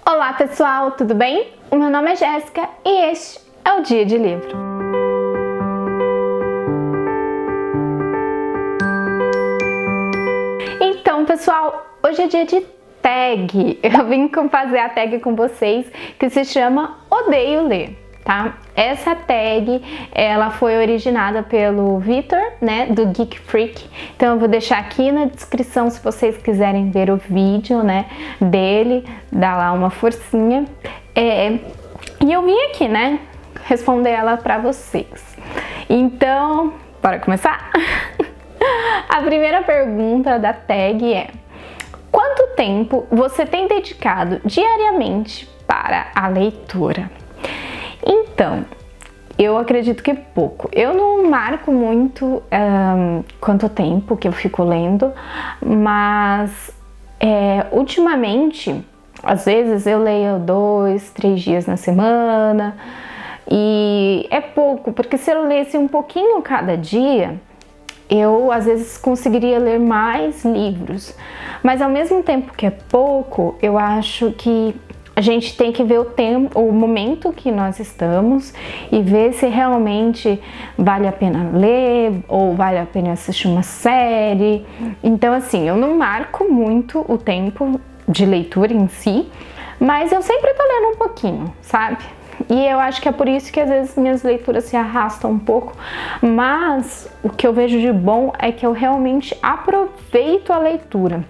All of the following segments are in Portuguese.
Olá pessoal, tudo bem? O meu nome é Jéssica e este é o Dia de Livro. Então pessoal, hoje é dia de tag. Eu vim fazer a tag com vocês que se chama Odeio Ler, tá? Essa tag, ela foi originada pelo Vitor, né, do Geek Freak. Então eu vou deixar aqui na descrição se vocês quiserem ver o vídeo, né, dele, dá lá uma forcinha. E eu vim aqui, né, responder ela pra vocês. Então, bora começar? A primeira pergunta da tag é: quanto tempo você tem dedicado diariamente para a leitura? Então, eu acredito que pouco. Eu não marco muito quanto tempo que eu fico lendo, mas ultimamente, às vezes eu leio 2, 3 dias na semana e é pouco, porque se eu lesse um pouquinho cada dia, eu às vezes conseguiria ler mais livros, mas ao mesmo tempo que é pouco, eu acho que a gente tem que ver o tempo, o momento que nós estamos e ver se realmente vale a pena ler ou vale a pena assistir uma série. Então assim, eu não marco muito o tempo de leitura em si, mas eu sempre tô lendo um pouquinho, sabe? E eu acho que é por isso que às vezes minhas leituras se arrastam um pouco, mas o que eu vejo de bom é que eu realmente aproveito a leitura.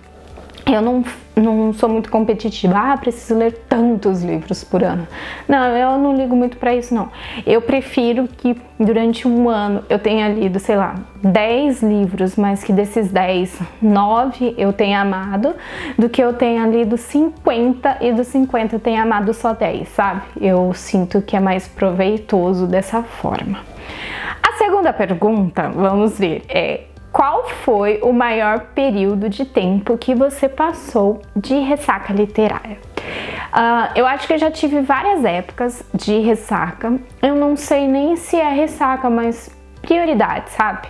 Eu não sou muito competitiva, preciso ler tantos livros por ano. Não, eu não ligo muito pra isso, não. Eu prefiro que durante um ano eu tenha lido, sei lá, 10 livros, mas que desses 10, 9 eu tenha amado, do que eu tenha lido 50 e dos 50 eu tenha amado só 10, sabe? Eu sinto que é mais proveitoso dessa forma. A segunda pergunta, vamos ver, qual foi o maior período de tempo que você passou de ressaca literária? Eu acho que eu já tive várias épocas de ressaca. Eu não sei nem se é ressaca, mas prioridade, sabe?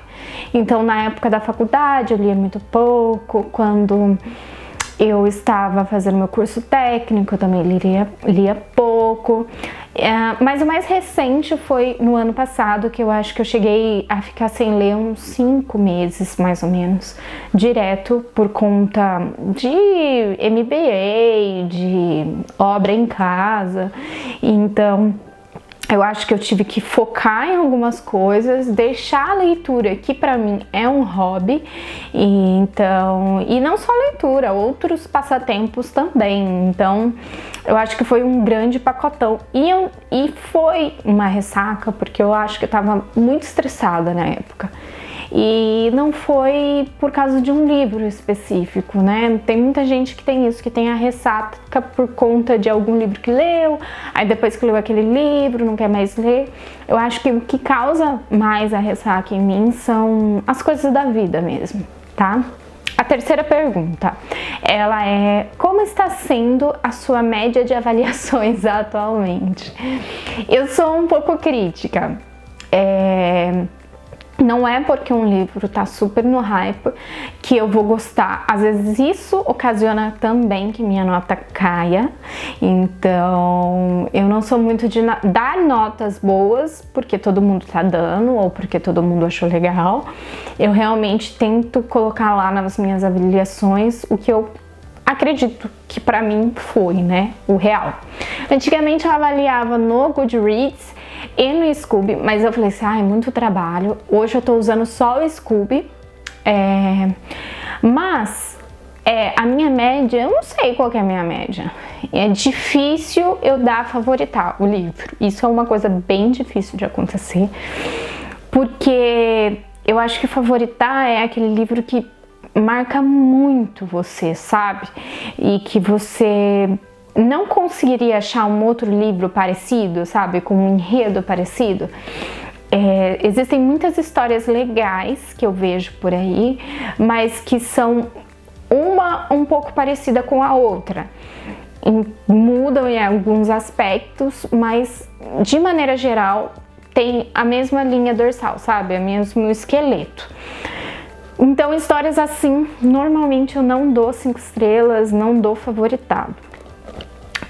Então, na época da faculdade, eu lia muito pouco. Quando eu estava fazendo meu curso técnico, eu também lia pouco. Mas o mais recente foi no ano passado, que eu acho que eu cheguei a ficar sem ler uns 5 meses, mais ou menos, direto por conta de MBA, de obra em casa. Então, eu acho que eu tive que focar em algumas coisas, deixar a leitura, que pra mim é um hobby, e não só leitura, outros passatempos também. Então, eu acho que foi um grande pacotão. E foi uma ressaca, porque eu acho que eu tava muito estressada na época. E não foi por causa de um livro específico, né? Tem muita gente que tem isso, que tem a ressaca por conta de algum livro que leu, aí depois que leu aquele livro, não quer mais ler. Eu acho que o que causa mais a ressaca em mim são as coisas da vida mesmo, tá? A terceira pergunta, ela é: como está sendo a sua média de avaliações atualmente? Eu sou um pouco crítica. Não é porque um livro tá super no hype que eu vou gostar. Às vezes isso ocasiona também que minha nota caia. Então, eu não sou muito de dar notas boas porque todo mundo tá dando ou porque todo mundo achou legal. Eu realmente tento colocar lá nas minhas avaliações o que eu acredito que pra mim foi, né, o real. Antigamente eu avaliava no Goodreads e no Scoob, mas eu falei assim, é muito trabalho. Hoje eu tô usando só o Scoob, mas a minha média, eu não sei qual que é a minha média. É difícil eu dar favoritar o livro. Isso é uma coisa bem difícil de acontecer, porque eu acho que favoritar é aquele livro que marca muito você, sabe? E que você não conseguiria achar um outro livro parecido, sabe? Com um enredo parecido. Existem muitas histórias legais que eu vejo por aí, mas que são uma um pouco parecida com a outra. Mudam em alguns aspectos, mas de maneira geral tem a mesma linha dorsal, sabe? O mesmo esqueleto. Então, histórias assim, normalmente eu não dou 5 estrelas, não dou favoritado.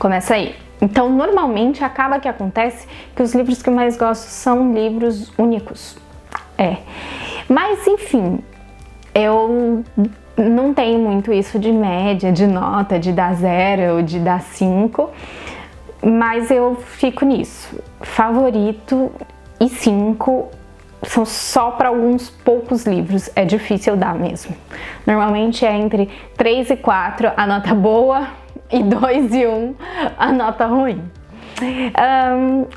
Começa aí. Então, normalmente, acaba que acontece que os livros que eu mais gosto são livros únicos. Mas, enfim, eu não tenho muito isso de média, de nota, de dar 0 ou de dar 5, mas eu fico nisso. Favorito e 5 são só para alguns poucos livros, é difícil dar mesmo. Normalmente é entre 3 e 4 a nota boa e 2 e 1 a nota ruim.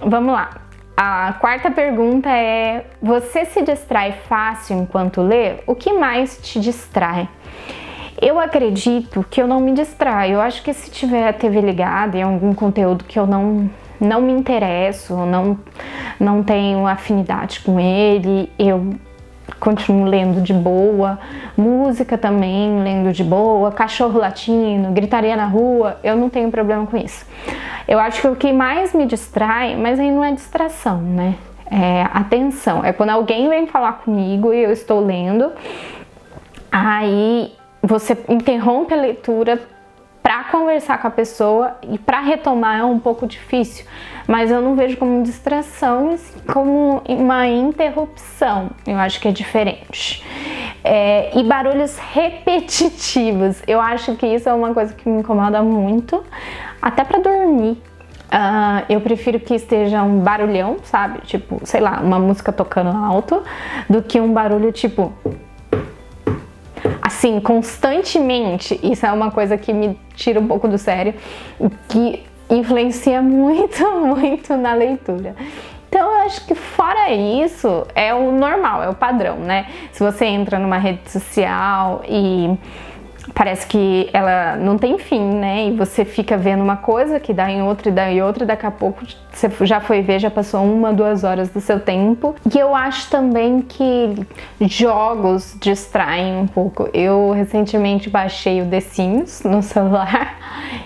Vamos lá. A quarta pergunta é: você se distrai fácil enquanto lê? O que mais te distrai? Eu acredito que eu não me distraio. Eu acho que se tiver a TV ligada em algum conteúdo que eu não me interesso, não tenho afinidade com ele, eu continuo lendo de boa. Música também, lendo de boa. Cachorro latindo, gritaria na rua, eu não tenho problema com isso. Eu acho que o que mais me distrai, mas aí não é distração, né? É atenção. É quando alguém vem falar comigo e eu estou lendo, aí você interrompe a leitura para conversar com a pessoa, e para retomar é um pouco difícil, mas eu não vejo como distração, mas como uma interrupção. Eu acho que é diferente. E barulhos repetitivos, eu acho que isso é uma coisa que me incomoda muito, até para dormir. Eu prefiro que esteja um barulhão, sabe? Tipo, sei lá, uma música tocando alto, do que um barulho tipo assim, constantemente. Isso é uma coisa que me tira um pouco do sério, que influencia muito, muito na leitura. Então eu acho que fora isso, é o normal, é o padrão, né? Se você entra numa rede social e parece que ela não tem fim, né? E você fica vendo uma coisa que dá em outra, e dá em outra, e daqui a pouco você já foi ver, já passou 1, 2 horas do seu tempo. E eu acho também que jogos distraem um pouco. Eu recentemente baixei o The Sims no celular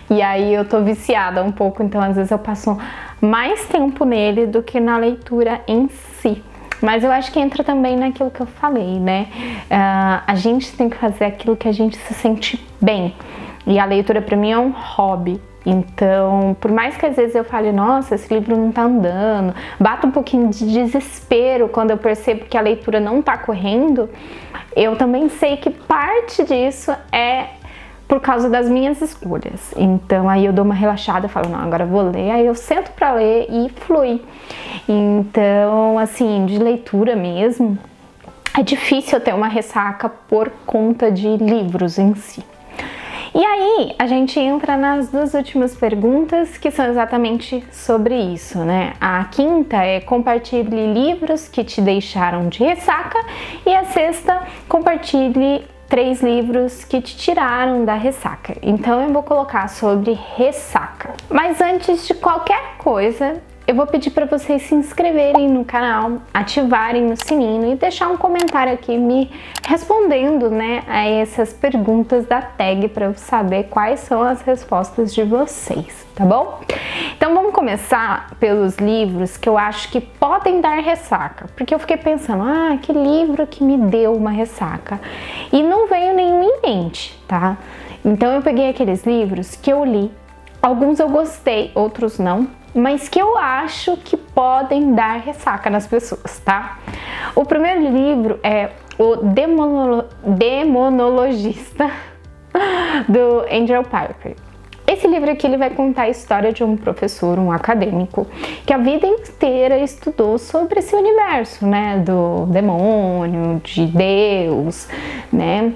e aí eu tô viciada um pouco, então às vezes eu passo mais tempo nele do que na leitura em si. Mas eu acho que entra também naquilo que eu falei, né? A gente tem que fazer aquilo que a gente se sente bem. E a leitura pra mim é um hobby. Então, por mais que às vezes eu fale, nossa, esse livro não tá andando, bato um pouquinho de desespero quando eu percebo que a leitura não tá correndo, eu também sei que parte disso é por causa das minhas escolhas. Então aí eu dou uma relaxada, falo, não, agora eu vou ler, aí eu sento pra ler e flui. Então, assim, de leitura mesmo, é difícil eu ter uma ressaca por conta de livros em si. E aí, a gente entra nas 2 últimas perguntas, que são exatamente sobre isso, né? A quinta é: compartilhe livros que te deixaram de ressaca, e a sexta: compartilhe 3 livros que te tiraram da ressaca. Então eu vou colocar sobre ressaca. Mas antes de qualquer coisa, eu vou pedir para vocês se inscreverem no canal, ativarem o sininho e deixar um comentário aqui me respondendo, né, a essas perguntas da tag, para eu saber quais são as respostas de vocês, tá bom? Então vamos começar pelos livros que eu acho que podem dar ressaca, porque eu fiquei pensando, que livro que me deu uma ressaca? E não veio nenhum em mente, tá? Então eu peguei aqueles livros que eu li, alguns eu gostei, outros não, mas que eu acho que podem dar ressaca nas pessoas, tá? O primeiro livro é O Demonologista, do Andrew Parker. Esse livro aqui ele vai contar a história de um professor, um acadêmico, que a vida inteira estudou sobre esse universo, né, do demônio, de Deus, né?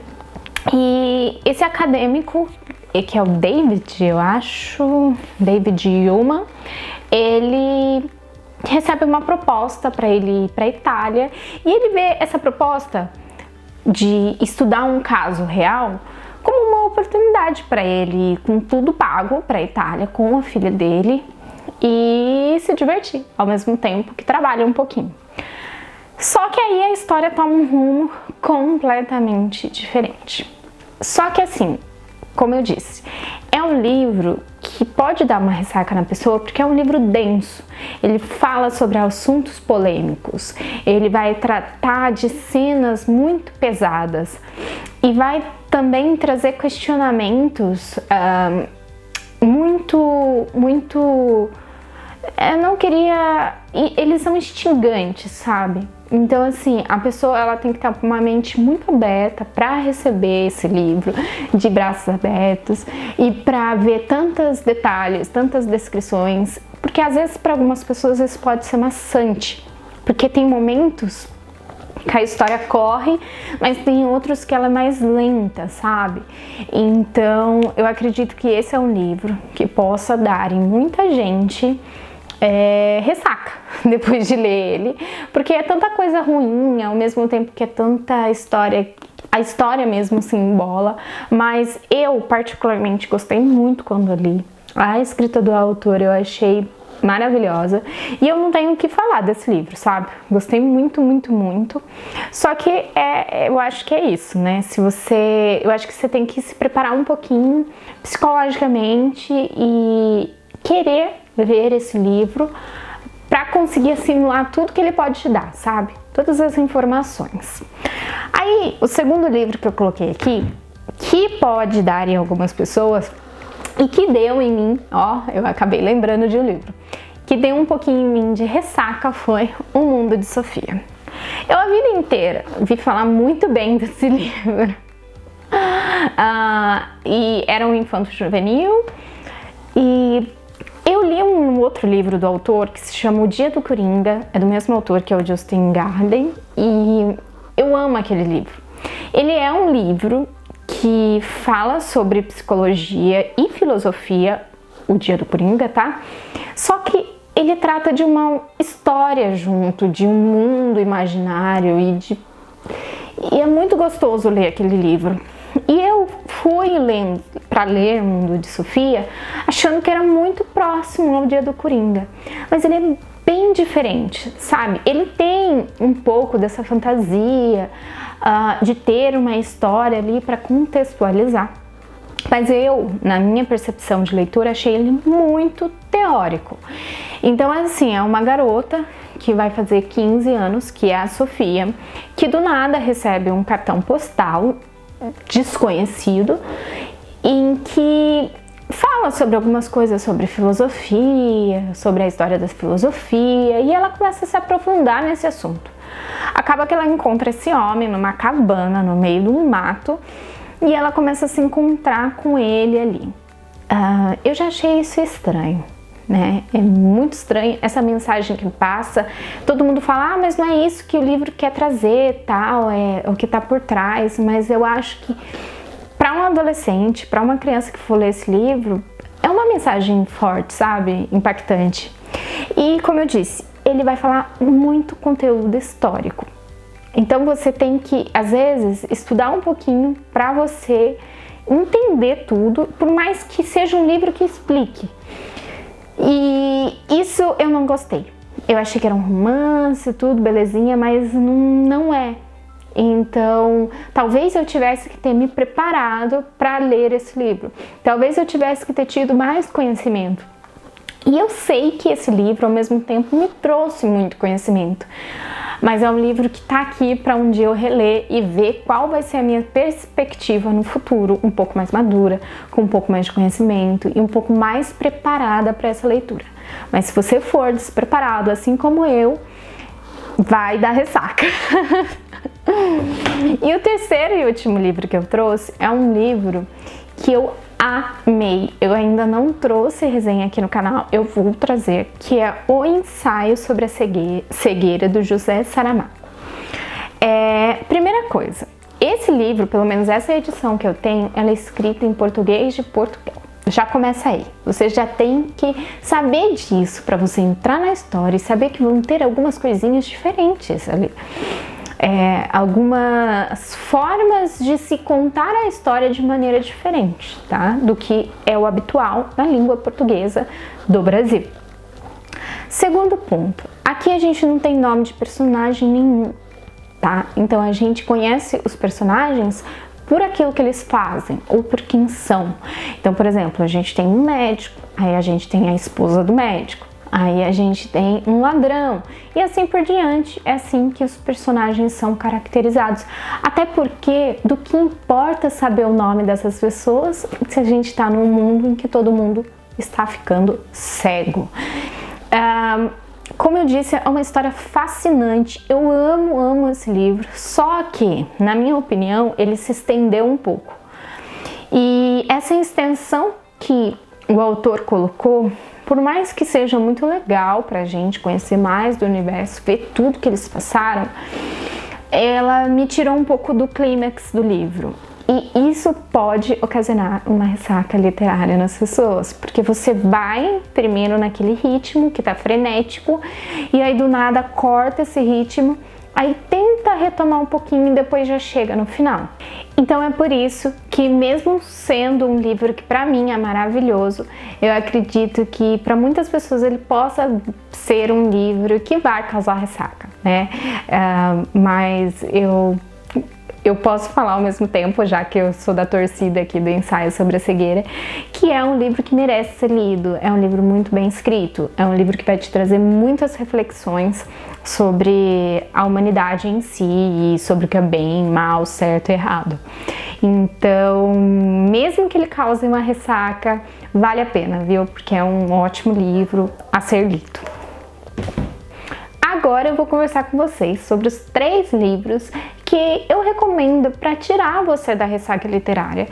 E esse acadêmico, que é o David, eu acho, David Hume, ele recebe uma proposta para ele ir para a Itália, e ele vê essa proposta de estudar um caso real como uma oportunidade para ele ir com tudo pago para a Itália com a filha dele e se divertir ao mesmo tempo que trabalha um pouquinho. Só que aí a história toma um rumo completamente diferente. Só que assim, como eu disse, é um livro que pode dar uma ressaca na pessoa porque é um livro denso. Ele fala sobre assuntos polêmicos, ele vai tratar de cenas muito pesadas e vai também trazer questionamentos muito. Eu não queria. Eles são instigantes, sabe? Então, assim, a pessoa ela tem que estar com uma mente muito aberta para receber esse livro de braços abertos e para ver tantos detalhes, tantas descrições, porque às vezes para algumas pessoas isso pode ser maçante, porque tem momentos que a história corre, mas tem outros que ela é mais lenta, sabe? Então, eu acredito que esse é um livro que possa dar em muita gente ressaca depois de ler ele, porque é tanta coisa ruim, ao mesmo tempo que é tanta história, a história mesmo se embola, mas eu particularmente gostei muito quando li. A escrita do autor eu achei maravilhosa e eu não tenho o que falar desse livro, sabe? Gostei muito, muito, muito. Só que eu acho que é isso, né? Eu acho que você tem que se preparar um pouquinho psicologicamente e querer ver esse livro para conseguir assimilar tudo que ele pode te dar, sabe? Todas as informações. Aí, o segundo livro que eu coloquei aqui, que pode dar em algumas pessoas e que deu em mim, ó, eu acabei lembrando de um livro, que deu um pouquinho em mim de ressaca, foi O Mundo de Sofia. Eu a vida inteira vi falar muito bem desse livro. E era um infanto juvenil e eu li um outro livro do autor que se chama O Dia do Coringa, é do mesmo autor que é o Justin Garden, e eu amo aquele livro. Ele é um livro que fala sobre psicologia e filosofia, O Dia do Coringa, tá? Só que ele trata de uma história junto, de um mundo imaginário e é muito gostoso ler aquele livro. E eu fui lendo para ler O Mundo de Sofia achando que era muito próximo ao Dia do Coringa, mas ele é bem diferente, sabe? Ele tem um pouco dessa fantasia de ter uma história ali para contextualizar, mas eu, na minha percepção de leitura, achei ele muito teórico. Então, assim, é uma garota que vai fazer 15 anos, que é a Sofia, que do nada recebe um cartão postal desconhecido em que fala sobre algumas coisas sobre filosofia, sobre a história da filosofia, e ela começa a se aprofundar nesse assunto. Acaba que ela encontra esse homem numa cabana no meio de um mato e ela começa a se encontrar com ele ali. Eu já achei isso estranho, né? É muito estranho essa mensagem que passa. Todo mundo fala, mas não é isso que o livro quer trazer, tal, é o que tá por trás. Mas eu acho que para um adolescente, para uma criança que for ler esse livro, é uma mensagem forte, sabe? Impactante. E como eu disse, ele vai falar muito conteúdo histórico. Então você tem que, às vezes, estudar um pouquinho para você entender tudo, por mais que seja um livro que explique. E isso eu não gostei. Eu achei que era um romance, tudo, belezinha, mas não é. Então, talvez eu tivesse que ter me preparado para ler esse livro. Talvez eu tivesse que ter tido mais conhecimento. E eu sei que esse livro, ao mesmo tempo, me trouxe muito conhecimento. Mas é um livro que está aqui para um dia eu reler e ver qual vai ser a minha perspectiva no futuro, um pouco mais madura, com um pouco mais de conhecimento e um pouco mais preparada para essa leitura. Mas se você for despreparado, assim como eu, vai dar ressaca. E o terceiro e último livro que eu trouxe é um livro que eu amei. Eu ainda não trouxe resenha aqui no canal, eu vou trazer, que é O Ensaio sobre a Cegueira, do José Saramago. Primeira coisa, esse livro, pelo menos essa edição que eu tenho, ela é escrita em português de Portugal. Já começa aí. Você já tem que saber disso para você entrar na história e saber que vão ter algumas coisinhas diferentes ali. Algumas formas de se contar a história de maneira diferente, tá? Do que é o habitual na língua portuguesa do Brasil. Segundo ponto, aqui a gente não tem nome de personagem nenhum, tá? Então a gente conhece os personagens por aquilo que eles fazem ou por quem são. Então, por exemplo, a gente tem um médico, aí a gente tem a esposa do médico, aí a gente tem um ladrão, e assim por diante. É assim que os personagens são caracterizados. Até porque do que importa saber o nome dessas pessoas se a gente está num mundo em que todo mundo está ficando cego. Como eu disse, é uma história fascinante. Eu amo esse livro, só que, na minha opinião, ele se estendeu um pouco. E essa extensão que o autor colocou, por mais que seja muito legal pra gente conhecer mais do universo, ver tudo que eles passaram, ela me tirou um pouco do clímax do livro. E isso pode ocasionar uma ressaca literária nas pessoas, porque você vai primeiro naquele ritmo que tá frenético, e aí do nada corta esse ritmo, aí tenta retomar um pouquinho e depois já chega no final. Então é por isso que, mesmo sendo um livro que pra mim é maravilhoso, eu acredito que para muitas pessoas ele possa ser um livro que vai causar ressaca, né? Mas eu posso falar ao mesmo tempo, já que eu sou da torcida aqui do Ensaio sobre a Cegueira, que é um livro que merece ser lido, é um livro muito bem escrito, é um livro que vai te trazer muitas reflexões sobre a humanidade em si e sobre o que é bem, mal, certo e errado. Então, mesmo que ele cause uma ressaca, vale a pena, viu? Porque é um ótimo livro a ser lido. Agora eu vou conversar com vocês sobre os 3 livros que eu recomendo para tirar você da ressaca literária.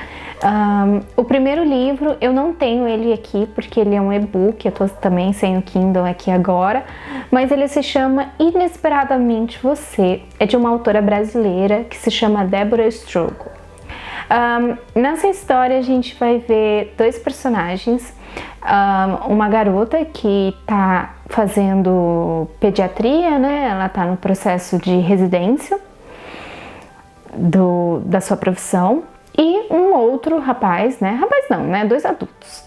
O primeiro livro, eu não tenho ele aqui porque ele é um e-book, eu tô também sem o Kindle aqui agora, mas ele se chama Inesperadamente Você, é de uma autora brasileira que se chama Débora Strogo. Nessa história a gente vai ver 2 personagens, uma garota que tá fazendo pediatria, né? Ela tá no processo de residência da sua profissão, e um outro rapaz, né? Rapaz não, né? 2 adultos.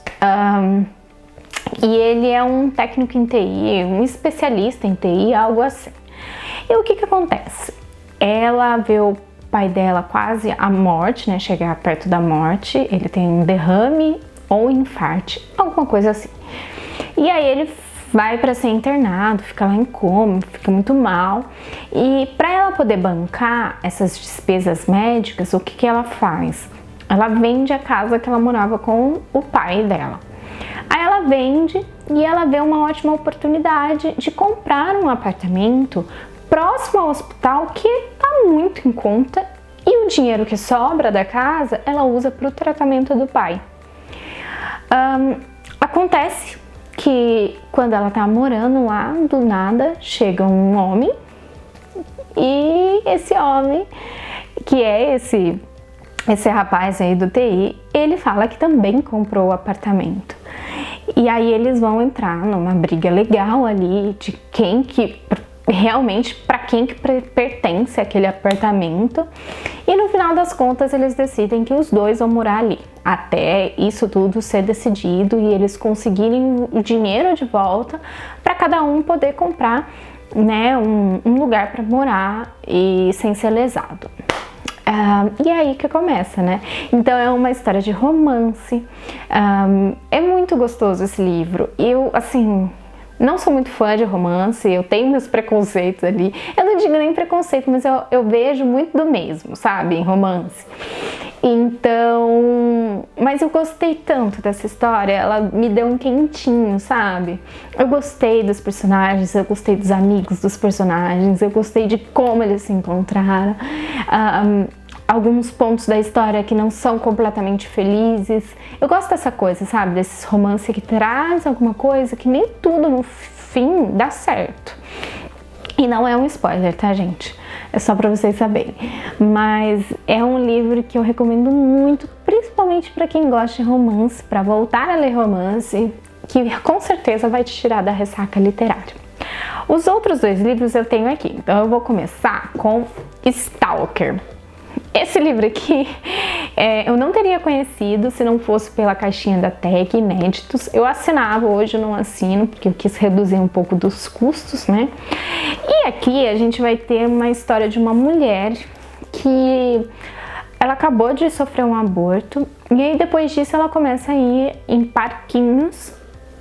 E ele é um técnico em TI, um especialista em TI, algo assim. E o que acontece? Ela vê o pai dela quase à morte, né? Chegar perto da morte, ele tem um derrame ou infarte, alguma coisa assim. E aí ele vai para ser internado, fica lá em coma, fica muito mal. E para ela poder bancar essas despesas médicas, o que ela faz? Ela vende a casa que ela morava com o pai dela. Aí ela vende e ela vê uma ótima oportunidade de comprar um apartamento próximo ao hospital, que está muito em conta, e o dinheiro que sobra da casa ela usa para o tratamento do pai. Acontece que quando ela tá morando lá, do nada chega um homem, e esse homem, que é esse rapaz aí do TI, ele fala que também comprou o apartamento. E aí eles vão entrar numa briga legal ali de quem que realmente, para quem que pertence aquele apartamento, e no final das contas eles decidem que os 2 vão morar ali, até isso tudo ser decidido e eles conseguirem o dinheiro de volta para cada um poder comprar, né, um lugar para morar e sem ser lesado. E aí que começa, né? Então é uma história de romance, é muito gostoso esse livro. Eu, assim, não sou muito fã de romance, eu tenho meus preconceitos ali. Eu não digo nem preconceito, mas eu vejo muito do mesmo, sabe, em romance. Então, mas eu gostei tanto dessa história, ela me deu um quentinho, sabe? Eu gostei dos personagens, eu gostei dos amigos dos personagens, eu gostei de como eles se encontraram. Alguns pontos da história que não são completamente felizes. Eu gosto dessa coisa, sabe? Desses romances que traz alguma coisa que nem tudo no fim dá certo. E não é um spoiler, tá, gente? É só pra vocês saberem. Mas é um livro que eu recomendo muito, principalmente pra quem gosta de romance, pra voltar a ler romance, que com certeza vai te tirar da ressaca literária. Os outros 2 livros eu tenho aqui, então eu vou começar com Stalker. Esse livro aqui eu não teria conhecido se não fosse pela caixinha da Tag Inéditos. Eu assinava, hoje eu não assino porque eu quis reduzir um pouco dos custos, né? E aqui a gente vai ter uma história de uma mulher que ela acabou de sofrer um aborto, e aí depois disso ela começa a ir em parquinhos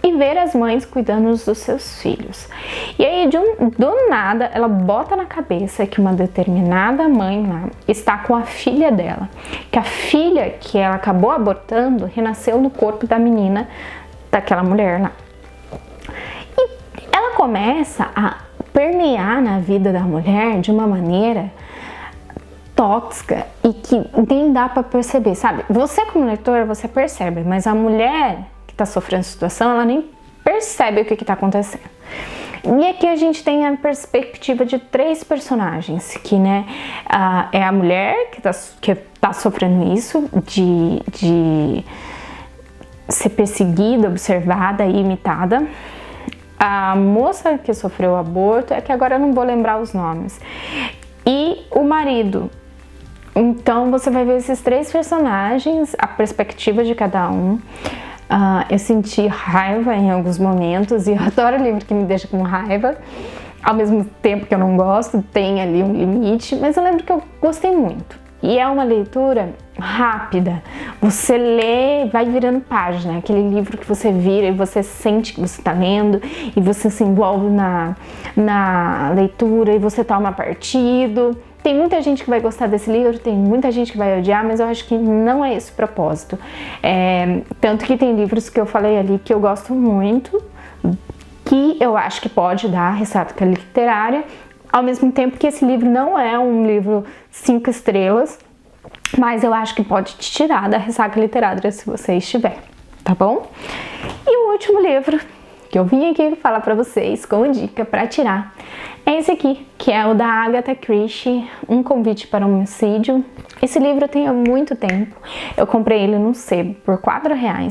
e ver as mães cuidando dos seus filhos. E aí, do nada, ela bota na cabeça que uma determinada mãe lá está com a filha dela, que a filha que ela acabou abortando renasceu no corpo da menina, daquela mulher lá. E ela começa a permear na vida da mulher de uma maneira tóxica e que nem dá para perceber, sabe? Você como leitor, você percebe, mas a mulher que tá sofrendo a situação, ela nem percebe o que está acontecendo. E aqui a gente tem a perspectiva de 3 personagens, que, né, é a mulher que tá sofrendo isso, de ser perseguida, observada e imitada. A moça que sofreu o aborto, é que agora eu não vou lembrar os nomes. E o marido. Então você vai ver esses 3 personagens, a perspectiva de cada um. Eu senti raiva em alguns momentos e eu adoro livro que me deixa com raiva. Ao mesmo tempo que eu não gosto, tem ali um limite, mas eu lembro que eu gostei muito. E é uma leitura rápida. Você lê, vai virando página, aquele livro que você vira e você sente que você está lendo e você se envolve na leitura e você toma partido. Tem muita gente que vai gostar desse livro, tem muita gente que vai odiar, mas eu acho que não é esse o propósito. Tanto que tem livros que eu falei ali que eu gosto muito, que eu acho que pode dar ressaca literária, ao mesmo tempo que esse livro não é um livro 5 estrelas, mas eu acho que pode te tirar da ressaca literária se você estiver, tá bom? E o último livro que eu vim aqui falar pra vocês como dica pra tirar é esse aqui, que é o da Agatha Christie, Um Convite para um Homicídio. Esse livro eu tenho há muito tempo, eu comprei ele no sebo por R$4.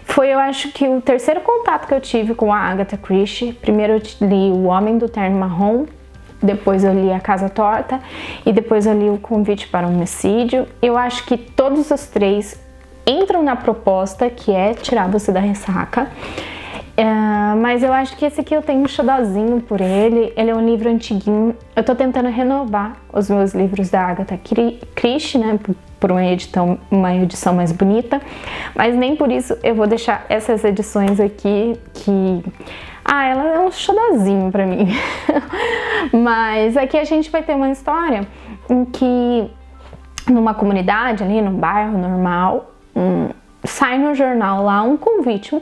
Foi, eu acho que o terceiro contato que eu tive com a Agatha Christie. Primeiro eu li O Homem do Terno Marrom, depois eu li A Casa Torta e depois eu li O Convite para um Homicídio. Eu acho que todos os 3 entram na proposta que é tirar você da ressaca. Mas eu acho que esse aqui eu tenho um xodózinho por ele. Ele é um livro antiguinho. Eu tô tentando renovar os meus livros da Agatha Christie, né, por uma edição mais bonita, mas nem por isso eu vou deixar essas edições aqui que... ela é um xodózinho pra mim. Mas aqui a gente vai ter uma história em que numa comunidade ali, num bairro normal, sai no jornal lá um convite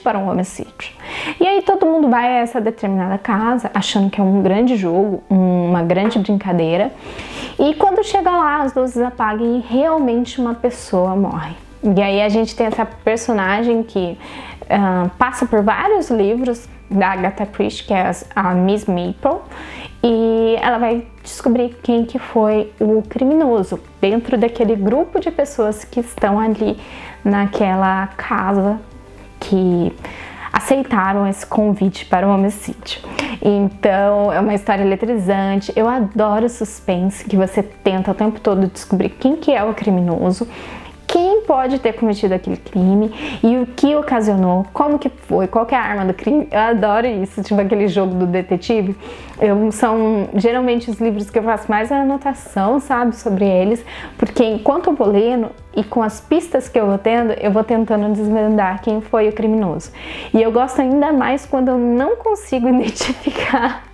para um homicídio. E aí todo mundo vai a essa determinada casa achando que é um grande jogo, uma grande brincadeira. E quando chega lá, as luzes apagam e realmente uma pessoa morre. E aí a gente tem essa personagem que passa por vários livros da Agatha Christie, que é a Miss Maple, e ela vai descobrir quem que foi o criminoso dentro daquele grupo de pessoas que estão ali naquela casa que aceitaram esse convite para o homicídio. Então é uma história eletrizante. Eu adoro suspense, que você tenta o tempo todo descobrir quem que é o criminoso, quem pode ter cometido aquele crime e o que ocasionou, como que foi, qual que é a arma do crime. Eu adoro isso, tipo aquele jogo do detetive. São geralmente os livros que eu faço mais a anotação, sabe, sobre eles, porque enquanto eu vou lendo e com as pistas que eu vou tendo, eu vou tentando desvendar quem foi o criminoso. E eu gosto ainda mais quando eu não consigo identificar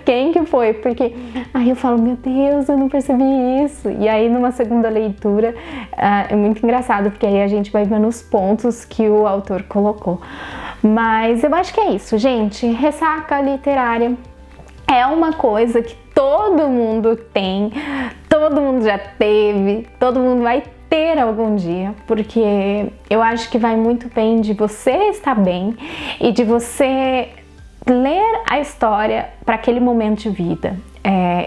quem que foi, porque aí eu falo, meu Deus, eu não percebi isso. E aí numa segunda leitura é muito engraçado, porque aí a gente vai vendo os pontos que o autor colocou. Mas eu acho que é isso, gente. Ressaca literária é uma coisa que todo mundo tem, todo mundo já teve, todo mundo vai ter algum dia, porque eu acho que vai muito bem de você estar bem e de você ler a história para aquele momento de vida.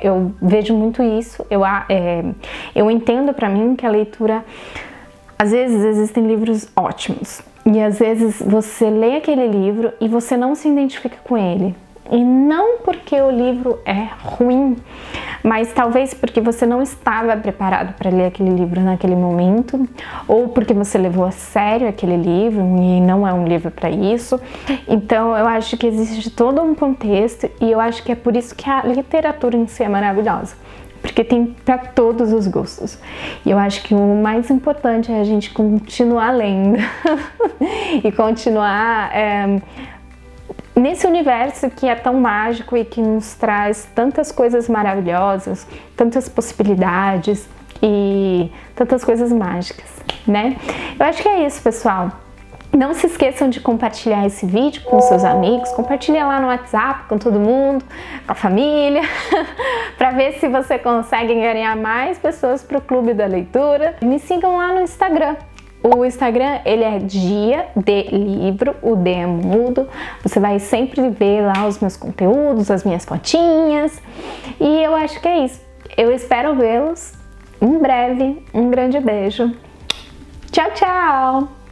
Eu vejo muito isso. Eu entendo para mim que a leitura, às vezes existem livros ótimos e às vezes você lê aquele livro e você não se identifica com ele. E não porque o livro é ruim, mas talvez porque você não estava preparado para ler aquele livro naquele momento, ou porque você levou a sério aquele livro e não é um livro para isso. Então eu acho que existe todo um contexto e eu acho que é por isso que a literatura em si é maravilhosa. porque tem para todos os gostos. E eu acho que o mais importante é a gente continuar lendo e continuar nesse universo que é tão mágico e que nos traz tantas coisas maravilhosas, tantas possibilidades e tantas coisas mágicas, né? Eu acho que é isso, pessoal. Não se esqueçam de compartilhar esse vídeo com seus amigos, compartilha lá no WhatsApp com todo mundo, com a família, para ver se você consegue ganhar mais pessoas para o Clube da Leitura. Me sigam lá no Instagram. O Instagram, ele é Dia de Livro, o D é mudo. Você vai sempre ver lá os meus conteúdos, as minhas fotinhas. E eu acho que é isso. Eu espero vê-los em breve. Um grande beijo. Tchau, tchau!